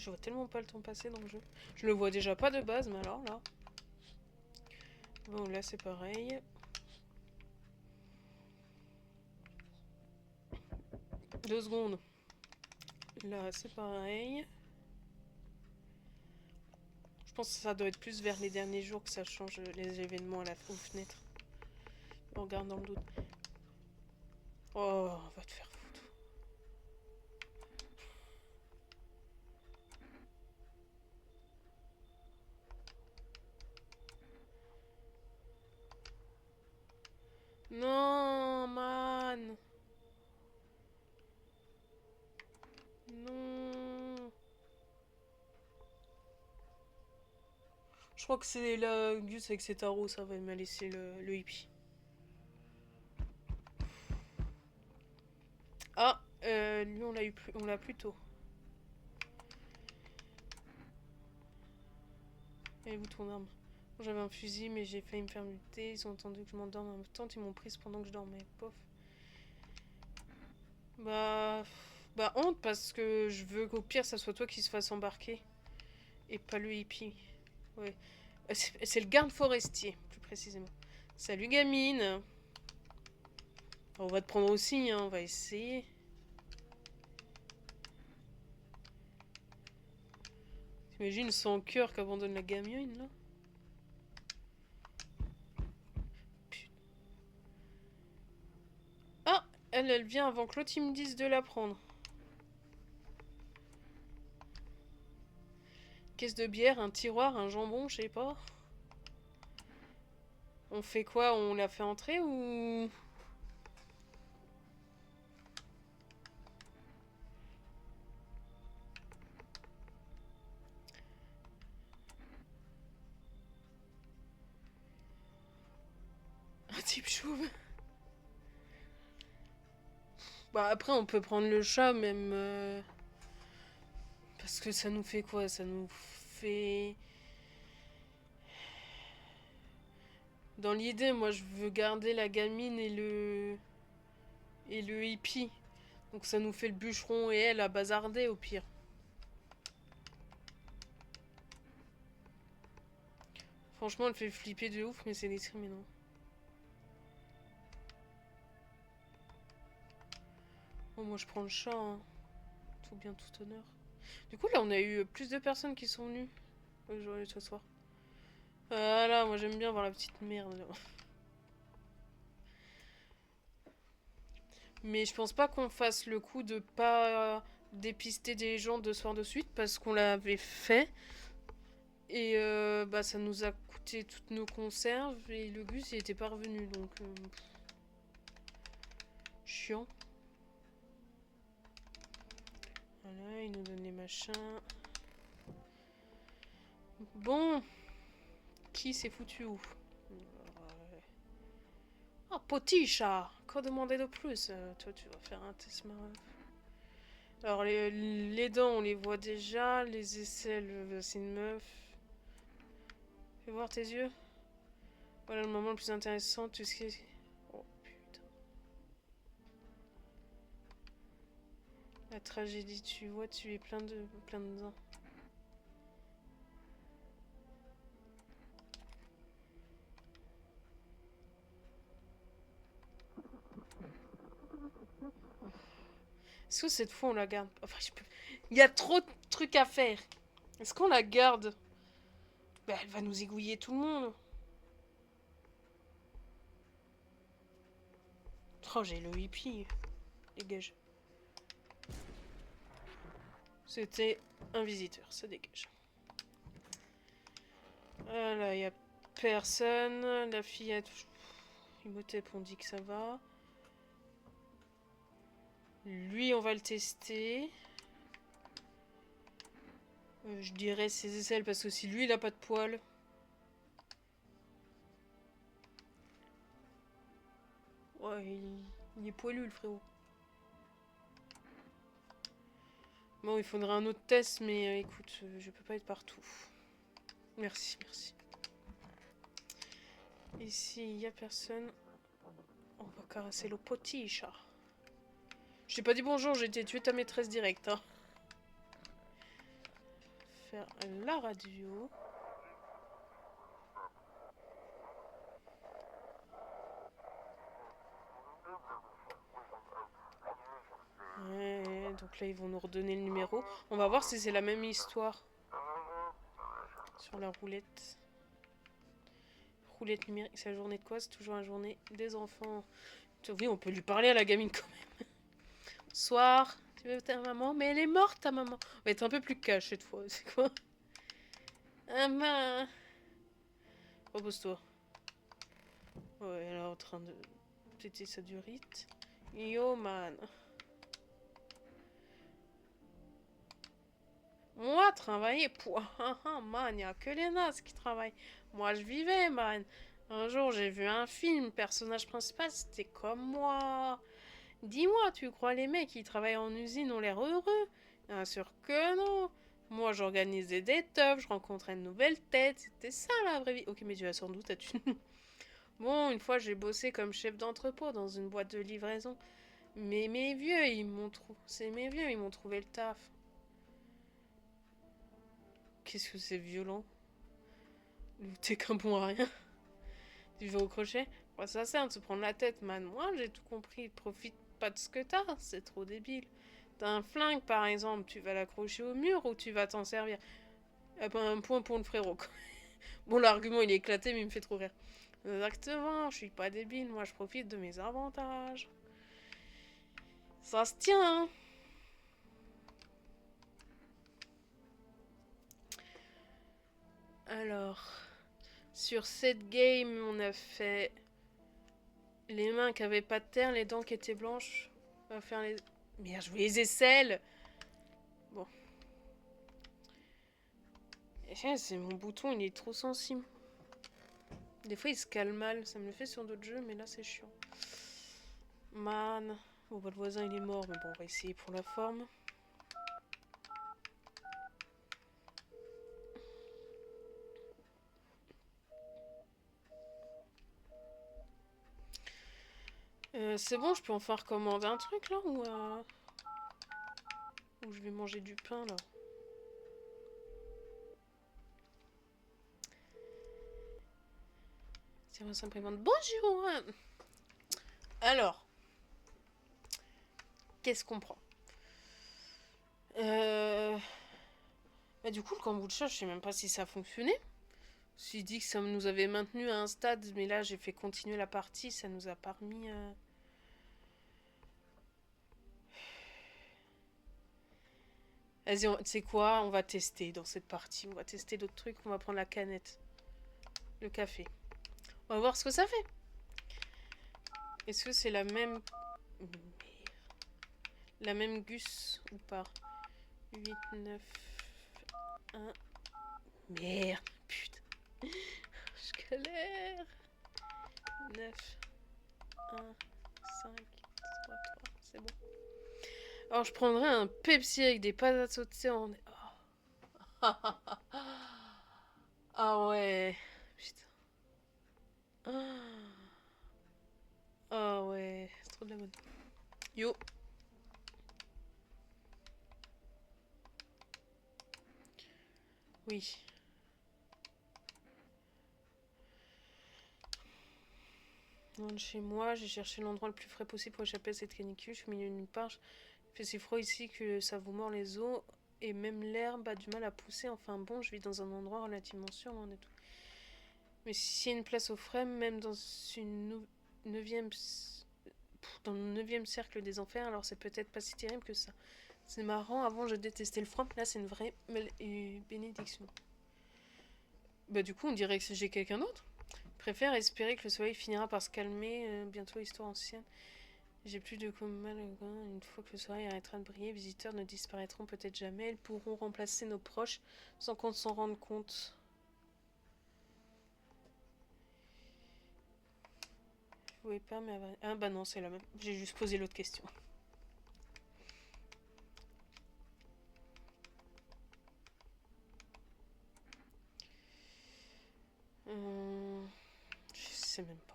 je vois tellement pas le temps passer dans le jeu. Je le vois déjà pas de base, mais alors là... Bon, là c'est pareil. Deux secondes. Là c'est pareil. Je pense que ça doit être plus vers les derniers jours que ça change les événements aux fenêtres. On regarde dans le doute. Oh, va te faire foutre. Non, man. Non. Je crois que c'est la Gus avec ses tarots, ça va m'a laissé le hippie. Ah, lui on l'a eu plus, on l'a plus tôt. Et vous ton arme. J'avais un fusil mais j'ai failli me faire muter. Ils ont entendu que je m'endorme en même temps. Ils m'ont prise pendant que je dormais. Pof. Bah... Bah honte parce que je veux qu'au pire ça soit toi qui se fasse embarquer. Et pas le hippie. Ouais. C'est le garde forestier, plus précisément. Salut gamine. On va te prendre aussi, hein. On va essayer. T'imagines sans cœur qu'abandonne la gamine là. Putain. Ah, elle vient avant que l'autre il me dise de la prendre. Caisse de bière, un tiroir, un jambon, je sais pas. On fait quoi? On la fait entrer ou... Un type chauve. Bah après on peut prendre le chat même... Parce que ça nous fait quoi? Ça nous fait... Dans l'idée, moi je veux garder la gamine et le... Et le hippie. Donc ça nous fait le bûcheron et elle à bazarder au pire. Franchement, elle fait flipper de ouf, mais c'est discriminant. Bon, moi je prends le chat, hein. Tout bien, tout honneur. Du coup, là, on a eu plus de personnes qui sont venues aujourd'hui ce soir. Voilà, moi j'aime bien voir la petite merde. Mais je pense pas qu'on fasse le coup de pas dépister des gens 2 soirs de suite parce qu'on l'avait fait. Et bah ça nous a coûté toutes nos conserves et le Gus il était pas revenu donc chiant. Voilà, il nous donne les machins. Bon, qui s'est foutu où? Ah, petit chat. Quoi demander de plus? Toi tu vas faire un test marrant. Alors les dents on les voit déjà, les aisselles c'est une meuf. Fais voir tes yeux. Voilà le moment le plus intéressant, tout ce qui est... Oh putain. La tragédie, tu vois, tu es plein de dents. Est-ce que cette fois on la garde? Enfin, je peux... Il y a trop de trucs à faire. Est-ce qu'on la garde? Bah, elle va nous aiguiller tout le monde. Oh, j'ai le hippie. Dégage. C'était un visiteur, ça dégage. Voilà, il y a personne. La fillette... Imhotep, on dit que ça va. Lui, on va le tester. Je dirais ses aisselles parce que si lui, il a pas de poils... Ouais, il est poilu, le frérot. Bon, il faudra un autre test, mais écoute, je peux pas être partout. Merci, merci. Ici, il y a personne. On va caresser le petit chat. Je t'ai pas dit bonjour, j'ai été tuer ta maîtresse direct. Hein. faire la radio. Ouais, donc là, ils vont nous redonner le numéro. On va voir si c'est la même histoire. Sur la roulette. Roulette numérique, c'est la journée de quoi? C'est toujours la journée des enfants. Oui, on peut lui parler à la gamine quand même. Soir, tu veux ta maman? Mais elle est morte, ta maman. On va être un peu plus cash cette fois. C'est quoi? Ah ben. Repose-toi. Ouais, elle est en train de péter sa durite. Yo, man. Moi, travailler pour... man, y a que les nazes qui travaillent. Moi, je vivais, man. Un jour, j'ai vu un film, personnage principal, c'était comme moi. Dis-moi, tu crois les mecs qui travaillent en usine ont l'air heureux? Bien sûr que non. Moi, j'organisais des teufs, je rencontrais de nouvelles têtes. C'était ça, la vraie vie. Ok, mais tu as sans doute... Bon, une fois, j'ai bossé comme chef d'entrepôt dans une boîte de livraison. Mais mes vieux, ils m'ont trouvé... C'est mes vieux, ils m'ont trouvé le taf. Qu'est-ce que c'est violent. T'es qu'un bon à rien. Tu vas au crochet? Ouais, ça sert de se prendre la tête, man. Moi, j'ai tout compris. Profite pas de ce que t'as. C'est trop débile. T'as un flingue, par exemple. Tu vas l'accrocher au mur ou tu vas t'en servir? Ah ben, un point pour le frérot. Bon, l'argument, il est éclaté, mais il me fait trop rire. Exactement. Je suis pas débile. Moi, je profite de mes avantages. Ça se tient, hein. Alors, sur cette game, on a fait les mains qui avaient pas de terre, les dents qui étaient blanches. On va faire les... Merde, je voulais les aisselles. Bon. C'est mon bouton, il est trop sensible. Des fois, il se calme mal. Ça me le fait sur d'autres jeux, mais là, c'est chiant. Man. Bon, bah, le voisin, il est mort, mais bon, on va essayer pour la forme. C'est bon, je peux enfin recommander un truc, là, ou je vais manger du pain, là. Service imprimante. Bonjour. Alors, qu'est-ce qu'on prend? Bah, du coup, le kombucha, je sais même pas si ça a fonctionné. J'ai dit que ça nous avait maintenu à un stade, mais là, j'ai fait continuer la partie, ça nous a permis... Vas-y, tu sais quoi? On va tester dans cette partie. On va tester d'autres trucs. On va prendre la canette. Le café. On va voir ce que ça fait. Est-ce que c'est la même... La même gus ou pas? 8, 9, 1... Merde, putain. Je galère. 9, 1, 5, 3, 3. C'est bon. Alors, je prendrais un Pepsi avec des patates sautées en... Oh. Ah ouais. Putain. Ah ouais. C'est trop de la mode. Yo. Oui. Loin de chez moi, j'ai cherché l'endroit le plus frais possible pour échapper à cette canicule. Je suis au milieu de nulle part. Il fait si froid ici que ça vous mord les os. Et même l'herbe a du mal à pousser. Enfin bon, je vis dans un endroit relativement sûr, loin de tout. Mais s'il y a une place au frais, même dans une neuvième... Dans le 9e cercle des enfers, alors c'est peut-être pas si terrible que ça. C'est marrant, avant je détestais le froid, là c'est une vraie bénédiction. Bah du coup on dirait que j'ai quelqu'un d'autre. Préfère espérer que le soleil finira par se calmer, bientôt histoire ancienne. J'ai plus de mal. Une fois que le soleil arrêtera de briller, les visiteurs ne disparaîtront peut-être jamais. Ils pourront remplacer nos proches sans qu'on s'en rende compte. Je pouvais pas, mais... Ah bah non, c'est la même. J'ai juste posé l'autre question. Je sais même pas.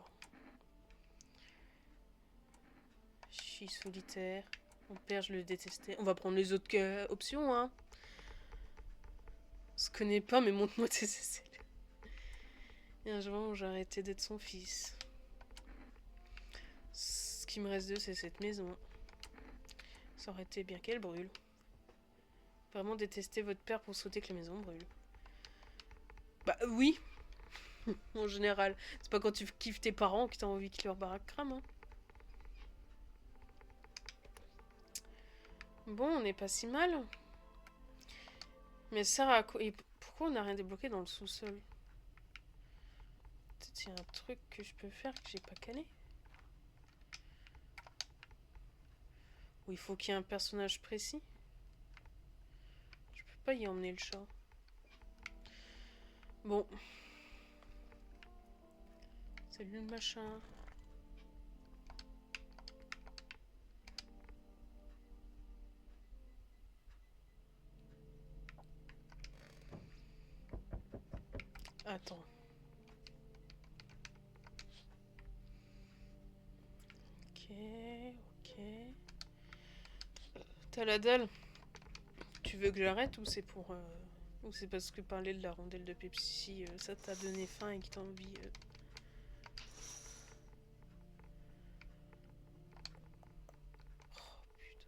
Je suis solitaire. Mon père, je le détestais. On va prendre les autres options, hein. se connaît pas, mais montre-moi tes aisselles. Et un jour, j'ai arrêté d'être son fils. Ce qui me reste d'eux, c'est cette maison. Ça aurait été bien qu'elle brûle. Vraiment détester votre père pour souhaiter que la maison brûle. Bah oui, en général. C'est pas quand tu kiffes tes parents que t'as envie que leur baraque crame. Hein. Bon, on n'est pas si mal. Mais ça sert à quoi? Et pourquoi on n'a rien débloqué dans le sous-sol? Peut-être qu'il y a un truc que je peux faire que j'ai pas calé. Ou il faut qu'il y ait un personnage précis. Je peux pas y emmener le chat. Bon. Salut le machin. Attends. Ok, ok. T'as la dalle? Tu veux que j'arrête ou c'est pour... ou c'est parce que parler de la rondelle de Pepsi, ça t'a donné faim et que t'as envie... Oh putain.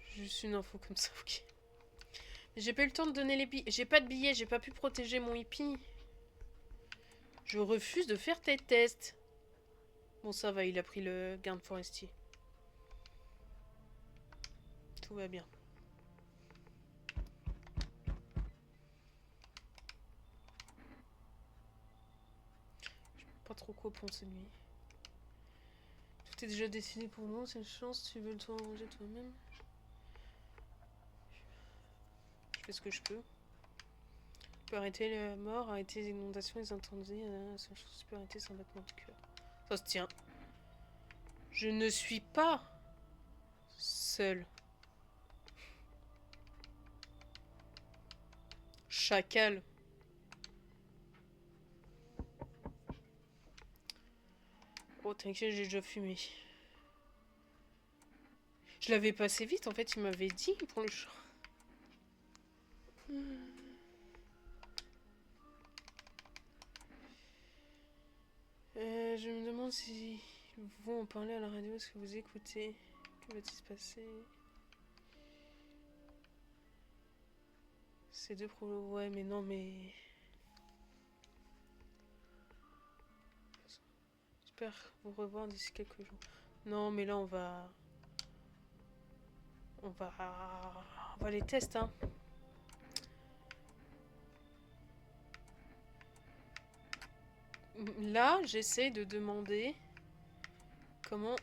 Juste une info comme ça, ok. J'ai pas eu le temps de donner les billets. J'ai pas de billets, j'ai pas pu protéger mon hippie. Je refuse de faire tes tests. Bon, ça va, il a pris le garde forestier. Tout va bien. Je sais pas trop quoi penser de lui. Tout est déjà décidé pour nous, c'est une chance, tu veux le temps arranger toi-même. Je fais ce que je peux. Je peux arrêter la mort, arrêter les inondations, les incendies. La seule chose, je peux arrêter, c'est un battement de cœur. Ça se tient. Je ne suis pas seule. Chacal. Oh, t'inquiète, j'ai déjà fumé. Je l'avais passé vite, en fait, il m'avait dit pour le chat. Je me demande si vous en parlez à la radio, est-ce que vous écoutez? Que va-t-il se passer? C'est deux problèmes. Ouais, mais non, mais. J'espère vous revoir d'ici quelques jours. Non, mais là, on va. On va les tester, hein. Là, j'essaie de demander comment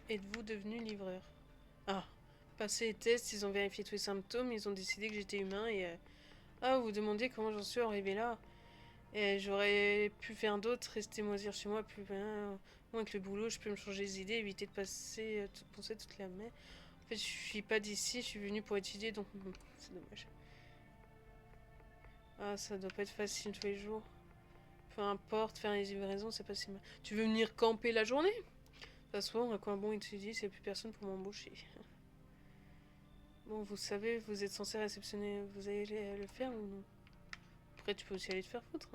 êtes-vous devenu livreur. Ah, passé les tests, ils ont vérifié tous les symptômes, ils ont décidé que j'étais humain et... Ah, vous demandez comment j'en suis arrivé là. Et j'aurais pu faire d'autres, rester moisir chez moi, plus bien. Moins que le boulot, je peux me changer les idées, éviter de penser toute la mer. En fait, je suis pas d'ici, je suis venue pour étudier, donc c'est dommage. Ah, ça doit pas être facile tous les jours. Peu importe, faire les livraisons, c'est pas si mal. Tu veux venir camper la journée? De toute façon, à quoi bon étudier s'il n'y a plus personne pour m'embaucher? Bon, vous savez, vous êtes censé réceptionner, vous allez le faire ou non? Après, tu peux aussi aller te faire foutre.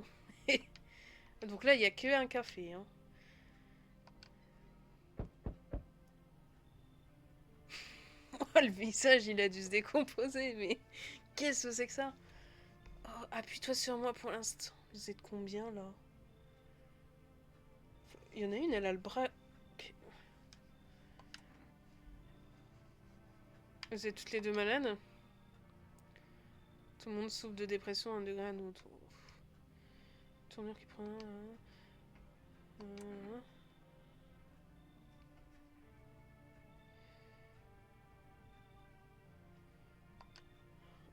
Donc là, il n'y a qu'un café. Hein. Oh, le visage, il a dû se décomposer, mais qu'est-ce que c'est que ça? Oh, appuie-toi sur moi pour l'instant. Vous êtes combien là? Il y en a une, elle a le bras. Vous êtes toutes les deux malades? Tout le monde souffre de dépression à un degré à un autre. Tournure qui prend.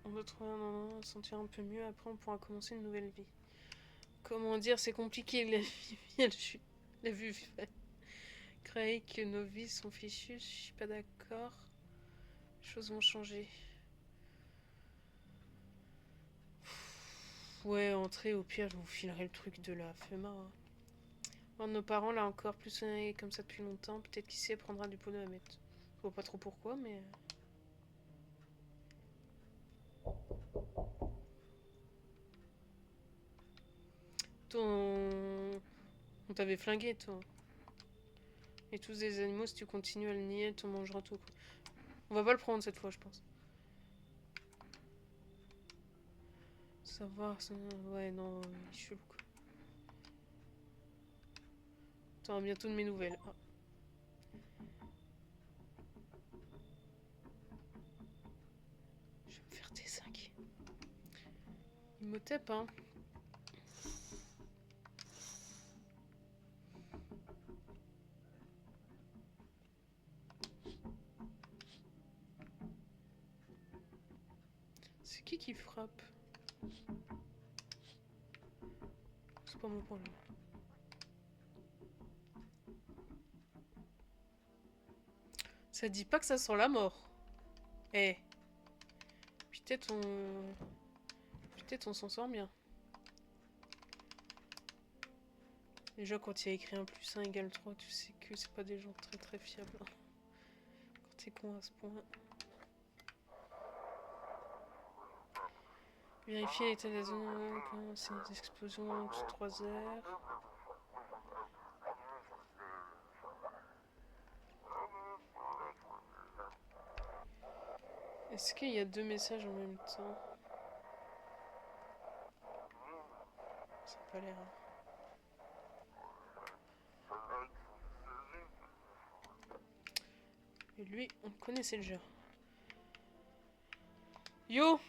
On doit trouver un endroit, se sentir un peu mieux. Après, on pourra commencer une nouvelle vie. Comment dire, c'est compliqué la vie. La vue. Créer que nos vies sont fichues, je suis pas d'accord. Les choses vont changer. Ouais, entrez, au pire, je vous filerai le truc de la FEMA. Hein. Un de nos parents l'a encore plus comme ça depuis longtemps. Peut-être qu'il sait prendra du pot de la mettre. Je vois pas trop pourquoi, mais... Ton... On t'avait flingué, toi. Et tous des animaux, si tu continues à le nier, t'en mangeras tout. On va pas le prendre cette fois, je pense. Ça va, ça... Ouais, non, il est chelou, quoi. T'auras bientôt de mes nouvelles. Ah. Je vais me faire des 5. Il me tape, hein. C'est qui frappe? C'est pas mon problème. Ça dit pas que ça sent la mort. Eh. Peut-être on... Peut-être on s'en sort bien. Déjà, quand il y a écrit 1 + 1 = 3, tu sais que c'est pas des gens très très fiables. Quand t'es con à ce point. Vérifier l'état de la zone, c'est une explosion toutes 3 heures. Est-ce qu'il y a 2 messages en même temps? Ça n'a pas l'air. Et lui, on le connaissait déjà. Yo!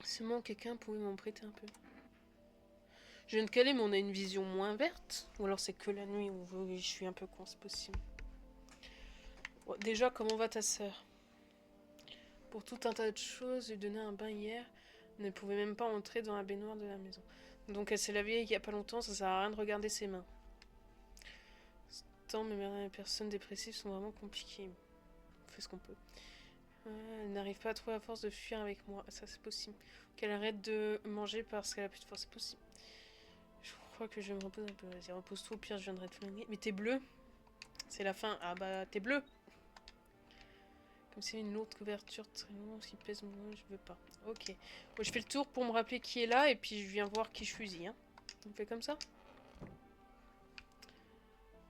Seulement quelqu'un pouvait m'en prêter un peu. Je viens de caler, mais on a une vision moins verte. Ou alors c'est que la nuit où je suis un peu con, c'est possible. Bon, déjà, comment va ta sœur? Pour tout un tas de choses, j'ai donné un bain hier. Elle ne pouvait même pas entrer dans la baignoire de la maison. Donc elle s'est lavée il y a pas longtemps, ça sert à rien de regarder ses mains. Tant mes personnes dépressives sont vraiment compliquées. On fait ce qu'on peut. Elle n'arrive pas à trouver la force de fuir avec moi. Ça, c'est possible. Qu'elle arrête de manger parce qu'elle a plus de force. C'est possible. Je crois que je vais me reposer un peu. Vas-y, repose-toi. Au pire, je viendrai te flinguer. Mais t'es bleu. C'est la fin. Ah bah, t'es bleu. Comme c'est une lourde couverture très longue qui pèse moins. Je veux pas. Ok. Bon, je fais le tour pour me rappeler qui est là. Et puis, je viens voir qui je fusille. Hein. On fait comme ça.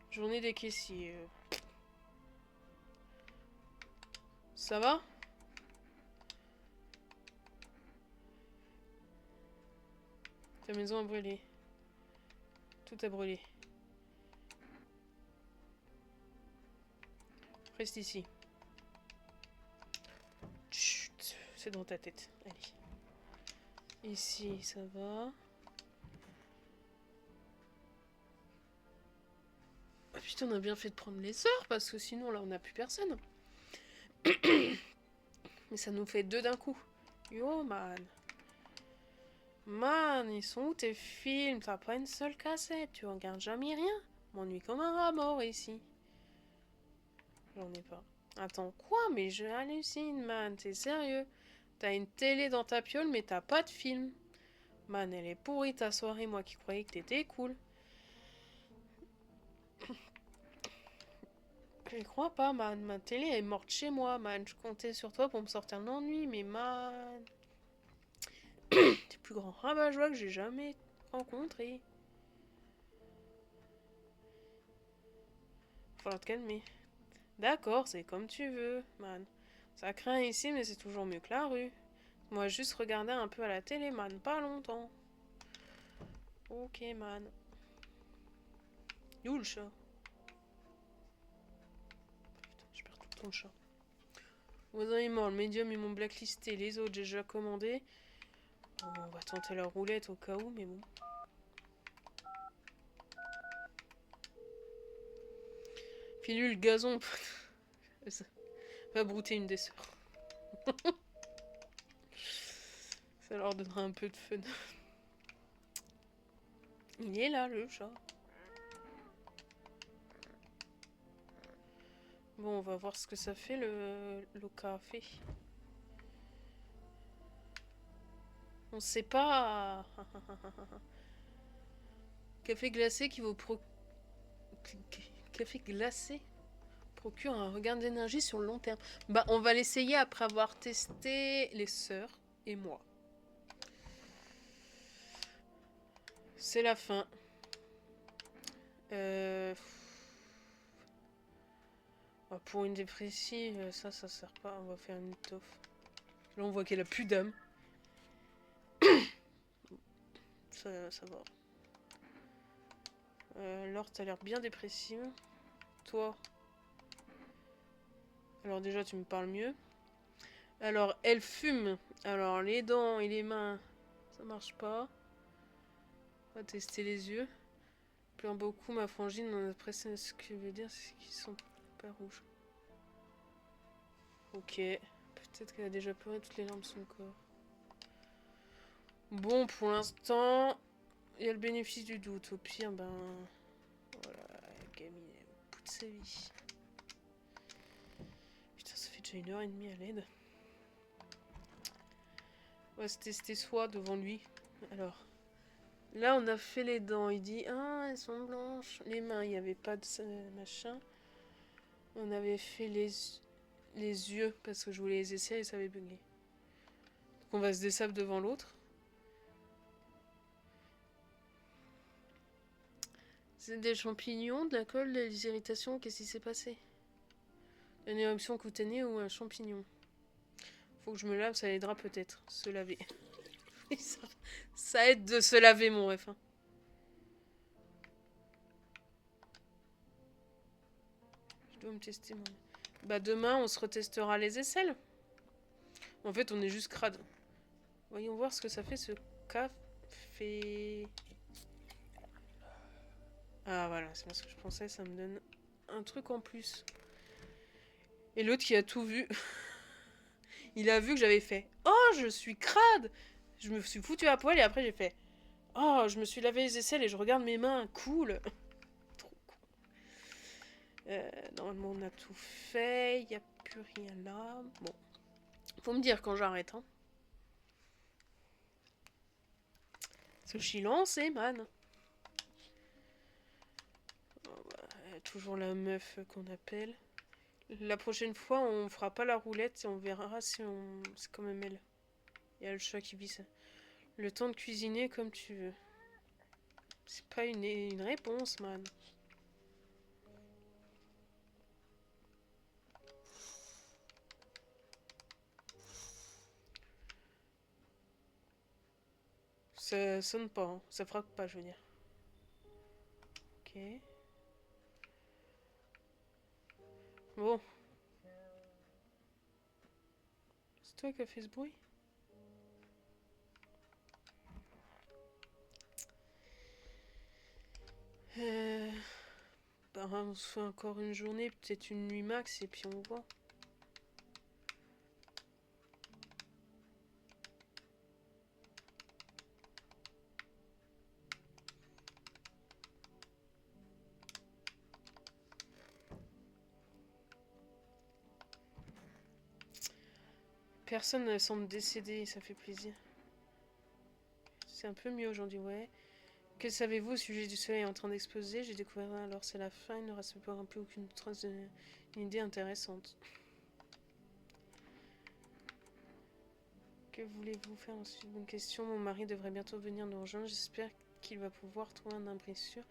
Journée des caissiers. Ça va? Ta maison a brûlé. Tout a brûlé. Reste ici. Chut, c'est dans ta tête. Allez. Ici, ça va. Ah putain, on a bien fait de prendre les sœurs, parce que sinon, là, on n'a plus personne. Mais ça nous fait 2 d'un coup. Yo, man. Man, ils sont où tes films? T'as pas une seule cassette, tu regardes jamais rien. M'ennuie comme un rat mort ici. J'en ai pas. Attends, quoi? Mais je hallucine, man. T'es sérieux? T'as une télé dans ta piole, mais t'as pas de film. Man, elle est pourrie ta soirée, moi qui croyais que t'étais cool. Je crois pas, man. Ma télé est morte chez moi, man. Je comptais sur toi pour me sortir de l'ennui, mais man... T'es le plus grand rabat-joie que j'ai jamais rencontré. Falloir te calmer. D'accord, c'est comme tu veux, man. Ça craint ici, mais c'est toujours mieux que la rue. Moi, juste regarder un peu à la télé, man. Pas longtemps. Ok, man. Où le chat? Putain, je perds tout le temps le chat. Voisin est mort, le médium ils m'ont blacklisté. Les autres, j'ai déjà commandé. Bon, on va tenter la roulette au cas où, mais bon. Pilule gazon. Va brouter une des sœurs. Ça leur donnera un peu de fun. Il est là, le chat. Bon, on va voir ce que ça fait, le café. On sait pas. Café glacé qui vous Café glacé procure un regain d'énergie sur le long terme. Bah, on va l'essayer après avoir testé les sœurs et moi. C'est la fin. Pour une dépressive, ça sert pas. On va faire une toffe. Là, on voit qu'elle a plus d'âme. Ça va. Laure, t'as l'air bien dépressive. Toi. Alors déjà, tu me parles mieux. Alors, elle fume. Alors, les dents et les mains, ça marche pas. On va tester les yeux. Pleure beaucoup, ma frangine. Après, ce que je veux dire, c'est qu'ils sont pas rouges. Ok. Peut-être qu'elle a déjà pleuré toutes les larmes de son corps. Bon, pour l'instant, il y a le bénéfice du doute. Au pire, ben... Voilà, la gamine, elle est au bout de sa vie. Putain, ça fait déjà 1h30 à l'aide. On va se tester soi devant lui. Alors, là, on a fait les dents. Il dit, ah, elles sont blanches. Les mains, il n'y avait pas de machin. On avait fait les yeux, parce que je voulais les essayer et ça avait bugué. Donc, on va se dessaper devant l'autre. C'est des champignons, de la colle, des irritations, qu'est-ce qui s'est passé? Une éruption cutanée ou un champignon? Faut que je me lave, ça aidera peut-être. Se laver. Ça aide de se laver, mon ref. Hein. Je dois me tester, moi. Bah, demain, on se retestera les aisselles. En fait, on est juste crade. Voyons voir ce que ça fait, ce café. Ah, voilà, c'est bien ce que je pensais. Ça me donne un truc en plus. Et l'autre qui a tout vu. Il a vu que j'avais fait « Oh, je suis crade !» Je me suis foutu à poil et après j'ai fait « Oh, je me suis lavé les aisselles et je regarde mes mains, cool !» Trop cool. Normalement, on a tout fait. Il n'y a plus rien là. Bon. Faut me dire quand j'arrête. Hein. Sushi lancé, man. Oh, bah, toujours la meuf qu'on appelle. La prochaine fois, on fera pas la roulette et on verra si on... C'est quand même elle. Il y a le chat qui vit. Le temps de cuisiner comme tu veux. C'est pas une réponse, man. Ça sonne pas, hein. Ça frappe pas, je veux dire. Ok. Bon. C'est toi qui as fait ce bruit? Bah, on se fait encore une journée, peut-être une nuit max, et puis on voit. Personne ne semble décédé, ça fait plaisir. C'est un peu mieux aujourd'hui, ouais. Que savez-vous au sujet du soleil en train d'exploser? J'ai découvert alors c'est la fin, il ne reste plus aucune trace d'une idée intéressante. Que voulez-vous faire ensuite? Bonne question. Mon mari devrait bientôt venir nous rejoindre. J'espère qu'il va pouvoir trouver un abri sûr.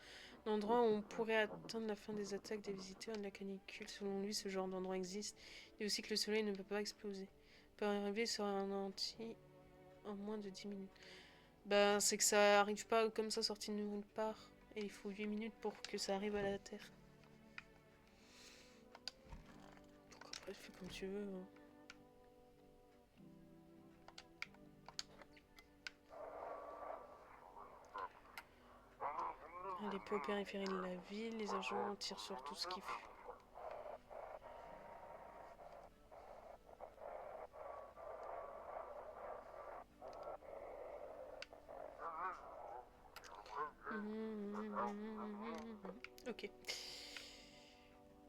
L'endroit où on pourrait attendre la fin des attaques des visiteurs et de la canicule. Selon lui, ce genre d'endroit existe. Et aussi que le soleil ne peut pas exploser. Peut arriver sera anéanti en moins de 10 minutes. Ben, c'est que ça arrive pas comme ça sorti de nulle part. Et il faut 8 minutes pour que ça arrive à la Terre. Donc après, fais comme tu veux. Hein. Les peu périphéries de la ville, les agents tirent sur tout ce qui fait.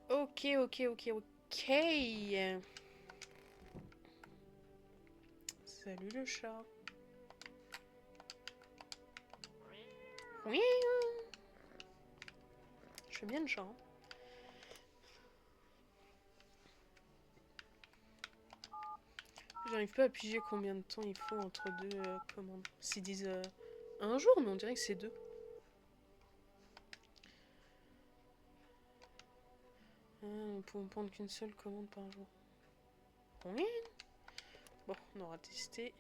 Ok. Ok. Salut le chat. Oui. J'aime bien le chat. Hein. J'arrive pas à piger combien de temps il faut entre deux commandes. S'ils disent un jour, mais on dirait que c'est 2. Nous ne pouvons prendre qu'une seule commande par jour. Oui. Bon, on aura testé.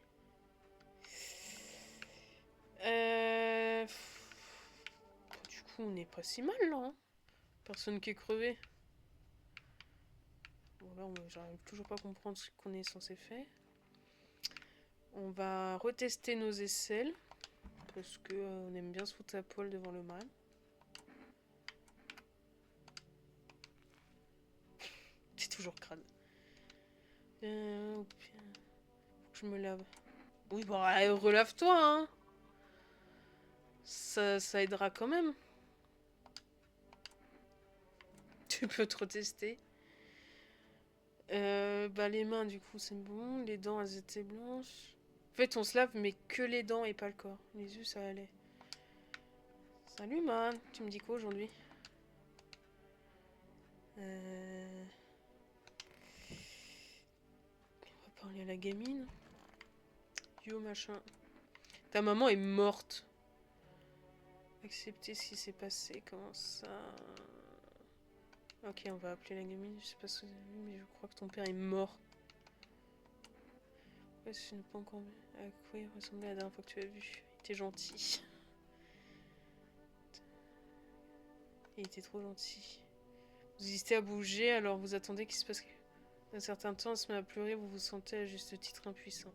Du coup, on n'est pas si mal là. Hein. Personne qui est crevé. Bon, là, j'arrive toujours pas à comprendre ce qu'on est censé faire. On va retester nos aisselles. Parce que on aime bien se foutre à poil devant le mal. C'est toujours crade. Faut que je me lave. Oui, bah, relave-toi, hein. Ça aidera quand même. Tu peux te retester. Bah, les mains, du coup, c'est bon. Les dents, elles étaient blanches. En fait, on se lave, mais que les dents et pas le corps. Les yeux, ça allait. Salut, man. Tu me dis quoi aujourd'hui? On va parler à la gamine. Yo, machin. Ta maman est morte. Accepter ce qui s'est passé. Comment ça? Ok, on va appeler la gamine. Je sais pas si vous avez vu, mais je crois que ton père est mort. Ouais, je n'ai pas encore vu. À quoi il ressemblait la dernière fois que tu l'as vu? Il était gentil. Il était trop gentil. Vous hésitez à bouger, alors vous attendez qu'il se passe un certain temps, elle se met à pleurer, vous vous sentez à juste titre impuissant.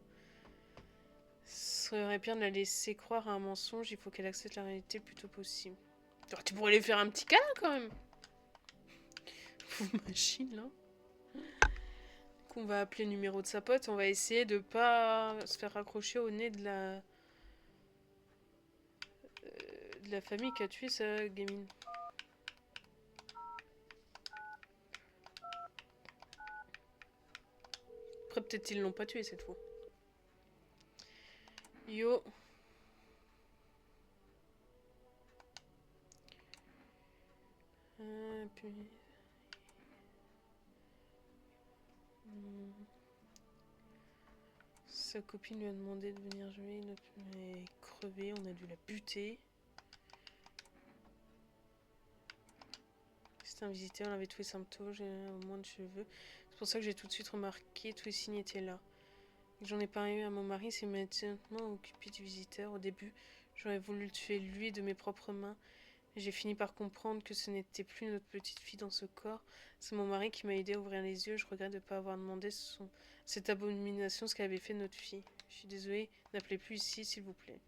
Ce serait bien de la laisser croire à un mensonge, il faut qu'elle accepte la réalité le plus tôt possible. Alors, tu pourrais lui faire un petit câlin quand même. Pauvre machine là. On va appeler le numéro de sa pote, on va essayer de pas se faire raccrocher au nez de la famille qui a tué sa gamine. Après peut-être ils l'ont pas tué cette fois. Yo. Puis... Sa copine lui a demandé de venir jouer, elle est crevée, on a dû la buter. C'était un visiteur, elle avait tous les symptômes, j'ai moins de cheveux. C'est pour ça que j'ai tout de suite remarqué, tous les signes étaient là. J'en ai parlé à mon mari, c'est maintenant occupé du visiteur. Au début, j'aurais voulu le tuer lui de mes propres mains. J'ai fini par comprendre que ce n'était plus notre petite fille dans ce corps. C'est mon mari qui m'a aidé à ouvrir les yeux. Je regrette de ne pas avoir demandé cette abomination, ce qu'elle avait fait de notre fille. Je suis désolée, n'appelez plus ici, s'il vous plaît.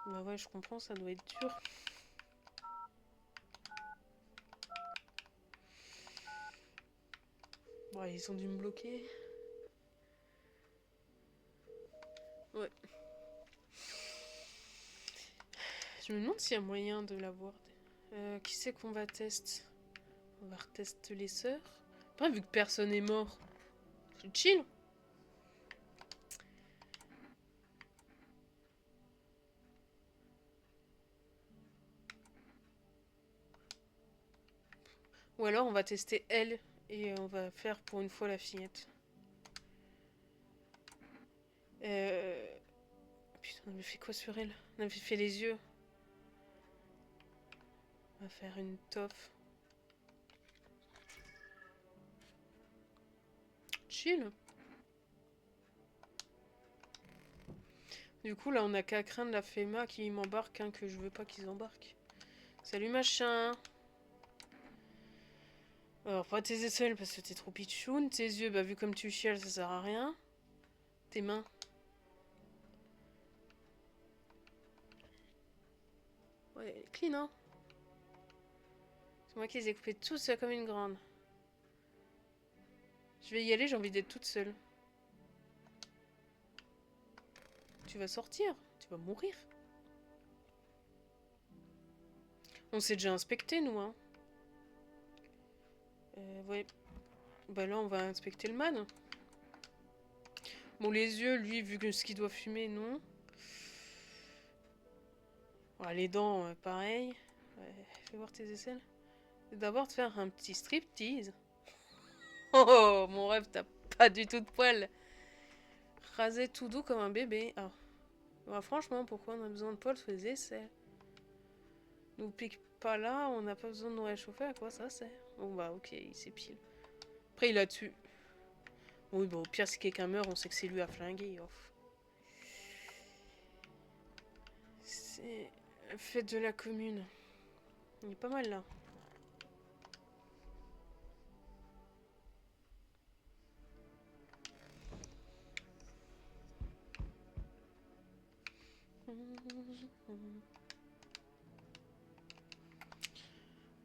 Bah ouais, je comprends, ça doit être dur. Bon, ils ont dû me bloquer. Ouais. Je me demande s'il y a moyen de l'avoir. Qui c'est qu'on va tester? On va retester les sœurs. Après, vu que personne n'est mort, c'est chill. Ou alors on va tester elle et on va faire pour une fois la fillette. Putain, on avait fait quoi sur elle? On avait fait les yeux. On va faire une toffe. Chill. Du coup, là, on a qu'à craindre la FEMA qui m'embarque, hein, que je veux pas qu'ils embarquent. Salut, machin. Alors, pas tes aisselles parce que t'es trop pitchoun. Tes yeux, bah, vu comme tu chiales, ça sert à rien. Tes mains. Ouais, elle est clean, hein. C'est moi qui les ai coupés tous comme une grande. Je vais y aller, j'ai envie d'être toute seule. Tu vas sortir, tu vas mourir. On s'est déjà inspecté, nous, hein. Ouais. Bah là, on va inspecter le man. Bon, les yeux, lui, vu que ce qu'il doit fumer, non. Ouais, les dents, pareil. Ouais, fais voir tes aisselles. D'abord de faire un petit striptease. Oh, mon rêve, t'as pas du tout de poils. Rasé tout doux comme un bébé. Ah. Bah, franchement, pourquoi on a besoin de poils sur les aisselles? Nous pique pas là, on n'a pas besoin de nous réchauffer, à quoi ça sert? Bon bah ok, il s'épile. Après il a tué. Oui bah au pire si quelqu'un meurt, on sait que c'est lui à flinguer. Oh. C'est fête de la commune. Il est pas mal là.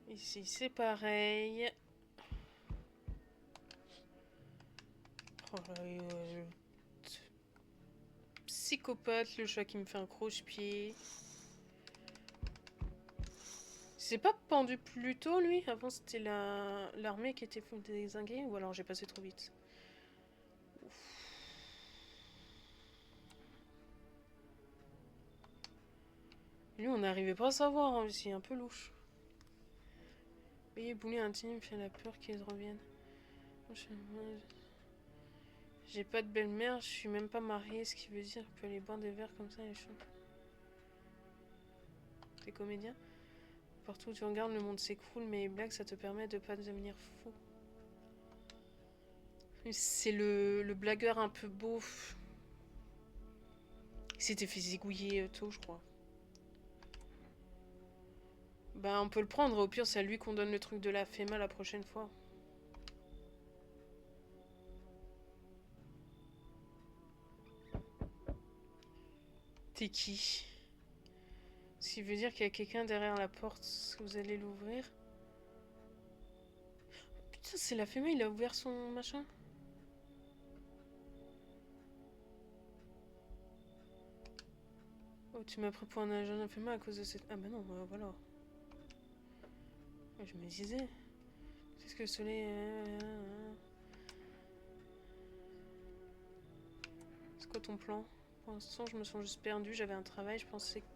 Ici c'est pareil. Oh là, psychopathe, le chat qui me fait un croche-pied. C'est pas pendu plus tôt lui? Avant c'était l'armée qui était dézinguée? Ou alors j'ai passé trop vite? Lui on n'arrivait pas à savoir, hein, c'est un peu louche. Oui, boulet intime fait la peur qu'ils reviennent. J'ai pas de belle-mère, je suis même pas mariée, ce qui veut dire qu'on peut aller boire des verres comme ça les choses. T'es comédien? Partout où tu regardes, le monde s'écroule, mais les blagues, ça te permet de pas devenir fou. C'est le blagueur un peu beauf. Il s'était fait zigouiller tôt, je crois. Bah, on peut le prendre, au pire, c'est à lui qu'on donne le truc de la FEMA la prochaine fois. T'es qui? Ce qui veut dire qu'il y a quelqu'un derrière la porte, vous allez l'ouvrir. Putain, c'est la FEMA, il a ouvert son machin. Oh, tu m'as pris pour un agent de FEMA à cause de cette... Ah bah non, bah voilà. Je me disais. Qu'est-ce que le soleil... C'est quoi ton plan? Pour l'instant, je me sens juste perdue. J'avais un travail, je pensais que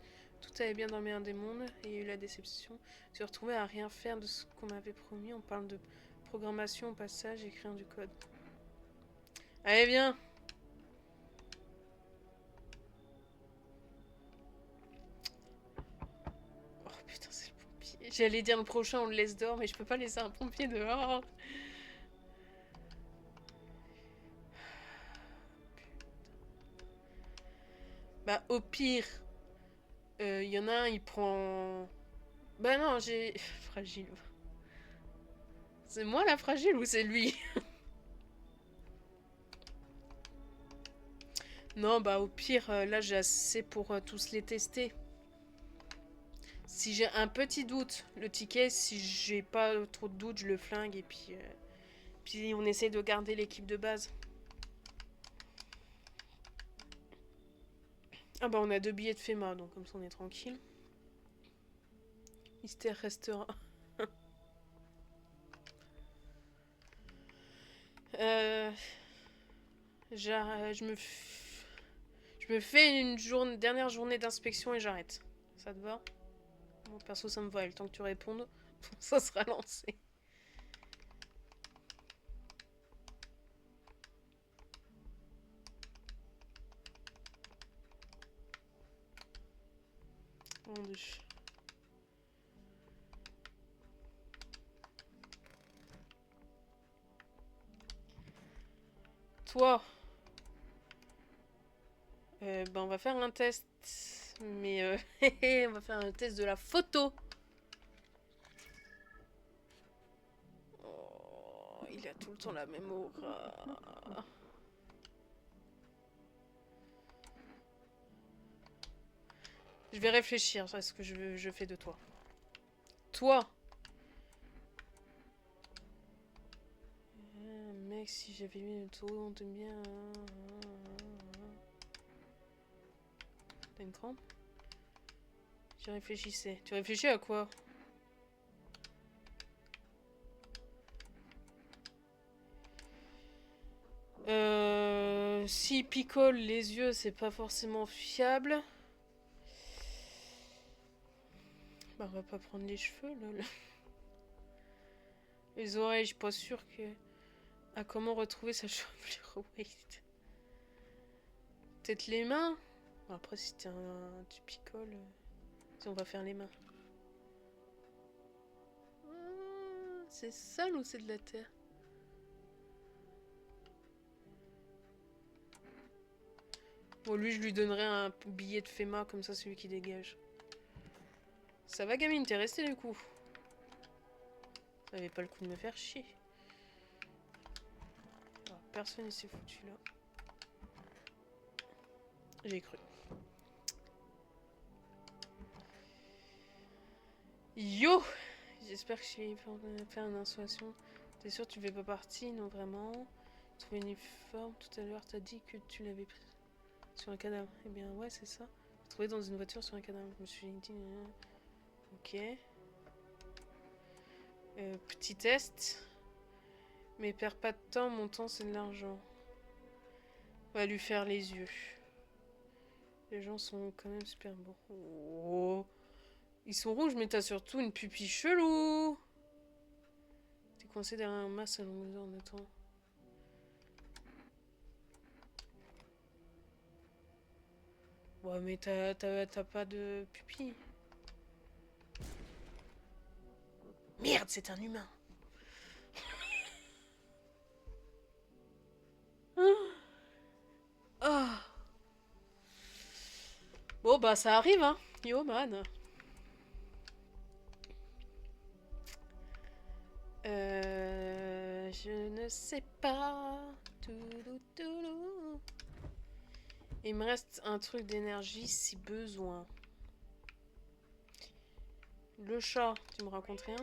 tout allait bien dans le meilleur des mondes. Et il y a eu la déception. Je me suis retrouvée à rien faire de ce qu'on m'avait promis. On parle de programmation au passage, écrire du code. Allez, viens! Oh putain, c'est le pompier. J'allais dire le prochain, on le laisse dehors, mais je peux pas laisser un pompier dehors. Bah, au pire, y en a un, il prend. Bah non, j'ai. Fragile. C'est moi la fragile ou c'est lui? Non, bah au pire, là j'ai assez pour tous les tester. Si j'ai un petit doute, le ticket, si j'ai pas trop de doute, je le flingue et puis on essaie de garder l'équipe de base. Ah bah on a 2 billets de FEMA, donc comme ça on est tranquille. Mystère restera. euh, je me fais une dernière journée d'inspection et j'arrête. Ça te va? Bon, perso ça me va, et le temps que tu répondes, ça sera lancé. Mon dieu. Toi, on va faire un test, mais on va faire un test de la photo. Oh, il a tout le temps la même aura. Je vais réfléchir à ce que je fais de toi. Toi, mec, si j'avais mis le tour de bien. T'as une crampe? J'y réfléchissais. Tu réfléchis à quoi? S'il picole les yeux, c'est pas forcément fiable. Bah, on va pas prendre les cheveux, lol. Les oreilles, je suis pas sûre que... Ah, comment retrouver sa chevelure waist? Peut-être les mains? Bon, après, si t'es tu picoles... Si on va faire les mains. Ah, c'est sale ou c'est de la terre? Bon, lui, je lui donnerai un billet de FEMA, comme ça, celui qui dégage. Ça va, gamine, t'es restée du coup. Ça avait pas le coup de me faire chier. Alors, personne ne s'est foutu là. J'ai cru. Yo! J'espère que je vais faire une installation. T'es sûr que tu fais pas partie? Non, vraiment. Trouver une uniforme. Tout à l'heure, t'as dit que tu l'avais pris sur un cadavre. Eh bien, ouais, c'est ça. Trouvé dans une voiture sur un cadavre. Je me suis dit... Ok. Petit test. Mais perds pas de temps, mon temps c'est de l'argent. On va lui faire les yeux. Les gens sont quand même super beaux. Oh. Ils sont rouges, mais t'as surtout une pupille chelou. T'es coincé derrière un masque à longueur de temps. Ouais, mais t'as pas de pupille. Merde, c'est un humain. Ah. Bon, bah ça arrive, hein. Yo, man. Je ne sais pas. Il me reste un truc d'énergie si besoin. Le chat, tu me racontes rien?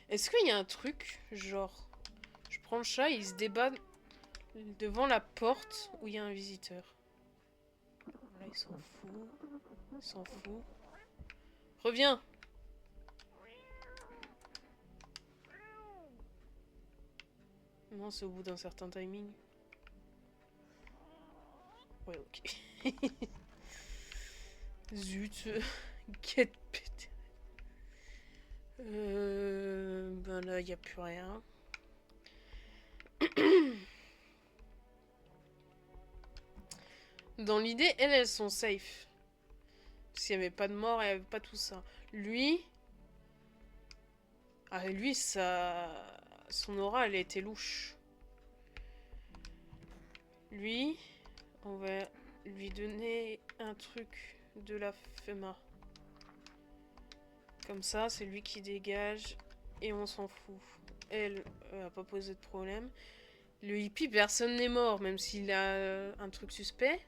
Est-ce qu'il y a un truc, genre, je prends le chat et il se débat devant la porte où il y a un visiteur. Là, il s'en fout. Il s'en fout. Reviens! Non, c'est au bout d'un certain timing. Ouais, ok. Zut. Quête pété. Ben là, il n'y a plus rien. Dans l'idée, elles sont safe. S'il n'y avait pas de mort, il n'y avait pas tout ça. Lui... Ah, lui, ça... Son aura, elle a été louche. Lui, on va lui donner un truc de la FEMA. Comme ça, c'est lui qui dégage et on s'en fout. Elle a pas posé de problème. Le hippie, personne n'est mort, même s'il a un truc suspect.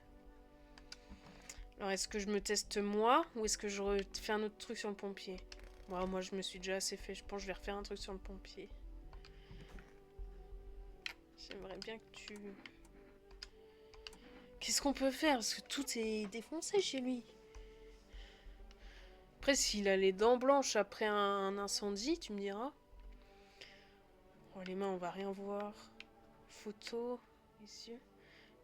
Alors, est-ce que je me teste moi ou est-ce que je refais un autre truc sur le pompier? Bon, moi, je me suis déjà assez fait. Je pense que je vais refaire un truc sur le pompier. J'aimerais bien que tu... Qu'est-ce qu'on peut faire? Parce que tout est défoncé chez lui. Après, s'il a les dents blanches après un incendie, tu me diras. Oh, les mains, on va rien voir. Photo, les yeux.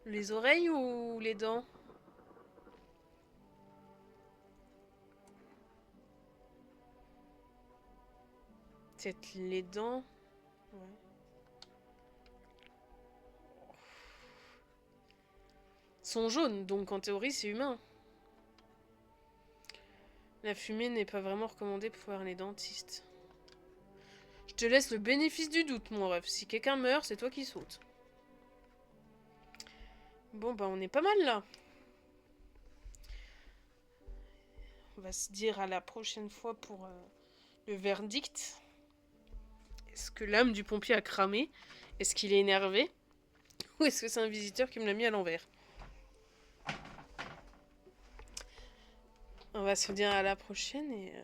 Les oreilles ou les dents? Peut-être les dents. Ouais. Sont jaunes, donc en théorie, c'est humain. La fumée n'est pas vraiment recommandée pour faire les dentistes. Je te laisse le bénéfice du doute, mon ref. Si quelqu'un meurt, c'est toi qui sautes. Bon, bah, on est pas mal là. On va se dire à la prochaine fois pour le verdict. Est-ce que l'âme du pompier a cramé? Est-ce qu'il est énervé? Ou est-ce que c'est un visiteur qui me l'a mis à l'envers? On va se dire à la prochaine et...